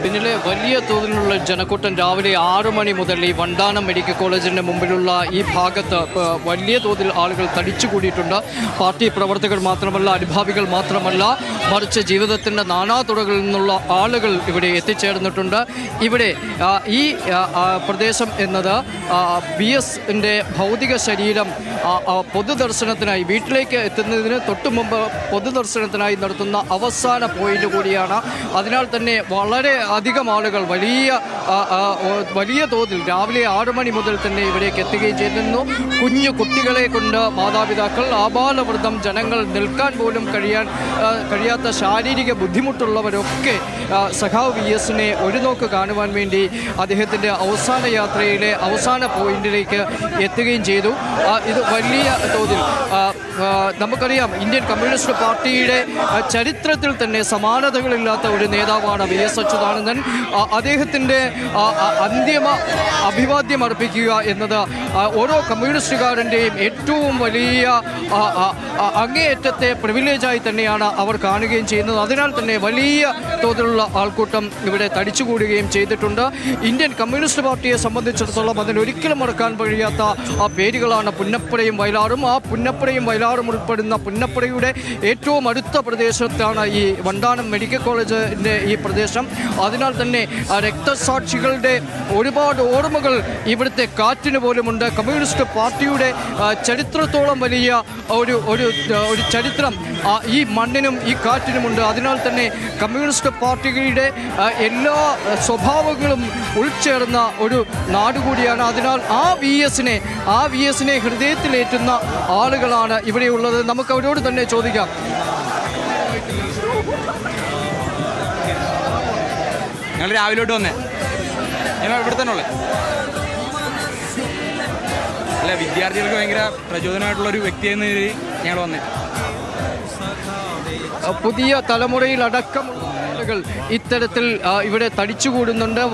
പിന്നിലെ വലിയ തോതിലുള്ള ജനക്കൂട്ടം രാവിലെ 6 മണി മുതൽ ഈ വണ്ടാനം മെഡിക്കൽ കോളേജിൻ്റെ മുമ്പിലുള്ള ഈ ഭാഗത്ത് വലിയ തോതിൽ ആളുകൾ തടിച്ചുകൂടിയിട്ടുണ്ട്. പാർട്ടി പ്രവർത്തകർ മാത്രമല്ല, അനുഭാവികൾ മാത്രമല്ല, മറിച്ച് ജീവിതത്തിൻ്റെ നാനാതുറകളിൽ നിന്നുള്ള ആളുകൾ ഇവിടെ എത്തിച്ചേർന്നിട്ടുണ്ട്. ഇവിടെ ഈ പ്രദേശം എന്നത് BSൻ്റെ ഭൗതിക ശരീരം പൊതുദർശനത്തിനായി വീട്ടിലേക്ക് എത്തുന്നതിന് തൊട്ടു മുമ്പ് പൊതുദർശനത്തിനായി നടത്തുന്ന അവസാന പോയിന്റ് കൂടിയാണ്. അതിനാൽ തന്നെ വളരെ അധികം ആളുകൾ വലിയ തോതിൽ രാവിലെ 6 മണി മുതൽ തന്നെ ഇവിടേക്ക് എത്തുകയും ചെയ്തിരുന്നു. കുഞ്ഞു കുട്ടികളെ കൊണ്ട് മാതാപിതാക്കൾ, ആബാലവൃദ്ധം ജനങ്ങൾ, നിൽക്കാൻ പോലും കഴിയാത്ത ശാരീരിക ബുദ്ധിമുട്ടുള്ളവരൊക്കെ സഖാവ് VSനെ ഒരു നോക്ക് കാണുവാൻ വേണ്ടി അദ്ദേഹത്തിൻ്റെ അവസാന യാത്രയിലെ അവസാന പോയിന്റിലേക്ക് എത്തുകയും ചെയ്തു. ഇത് വലിയ തോതിൽ നമുക്കറിയാം, ഇന്ത്യൻ കമ്മ്യൂണിസ്റ്റ് പാർട്ടിയുടെ ചരിത്രത്തിൽ തന്നെ സമാനതകളില്ലാത്ത ഒരു നേതാവാണ് VS അച്യുതാനന്ദൻ. അദ്ദേഹത്തിൻ്റെ അന്തിമ അഭിവാദ്യം അർപ്പിക്കുക എന്നത് ഓരോ കമ്മ്യൂണിസ്റ്റുകാരൻ്റെയും ഏറ്റവും വലിയ അങ്ങേയറ്റത്തെ പ്രിവിലേജായി തന്നെയാണ് അവർ കാണുകയും ചെയ്യുന്നത്. അതിനാൽ തന്നെ വലിയ തോതിലുള്ള ആൾക്കൂട്ടം ഇവിടെ തടിച്ചുകൂടുകയും ചെയ്തിട്ടുണ്ട്. ഇന്ത്യൻ കമ്മ്യൂണിസ്റ്റ് പാർട്ടിയെ സംബന്ധിച്ചിടത്തോളം അതിനൊരിക്കലും മറക്കാൻ കഴിയാത്ത പേരുകളാണ് പുന്നപ്പുരയും വയലാറും. ആ പുന്നപ്പുരയും വയലാറും ഉൾപ്പെടുന്ന പുന്നപ്പുരയുടെ ഏറ്റവും അടുത്ത പ്രദേശത്താണ് ഈ വണ്ടാനം മെഡിക്കൽ കോളേജിൻ്റെ ഈ പ്രദേശം. അതിനാൽ തന്നെ രക്തസാക്ഷികളുടെ ഒരുപാട് ഓർമ്മകൾ ഇവിടുത്തെ കാറ്റിന് പോലുമുണ്ട്. കമ്മ്യൂണിസ്റ്റ് പാർട്ടിയുടെ ചരിത്രത്തോളം വലിയ ഒരു ചരിത്രം ഈ മണ്ണിനും ഈ കാറ്റിനുമുണ്ട്. അതിനാൽ തന്നെ കമ്മ്യൂണിസ്റ്റ് പാർട്ടിയുടെ എല്ലാ സ്വഭാവങ്ങളും ഉൾച്ചേർന്ന ഒരു നാടുകൂടിയാണ്. അതിനാൽ ആ VSനെ ഹൃദയത്തിലേറ്റുന്ന ആളുകളാണ് ഇവിടെയുള്ളത്. നമുക്ക് അവരോട് തന്നെ ചോദിക്കാം. ഞങ്ങൾ രാവിലോട്ട് വന്നേ, ഞങ്ങൾ ഇവിടെ തന്നെ ഉള്ളത്. അല്ല, വിദ്യാർത്ഥികൾക്ക് ഭയങ്കര പ്രചോദനമായിട്ടുള്ളൊരു വ്യക്തിയെന്ന രീതിയിൽ ഞങ്ങൾ വന്നേ. പുതിയ തലമുറയിലടക്കമുള്ള ആളുകൾ ഇത്തരത്തിൽ ഇവിടെ തടിച്ചുകൂടുന്നുണ്ട്.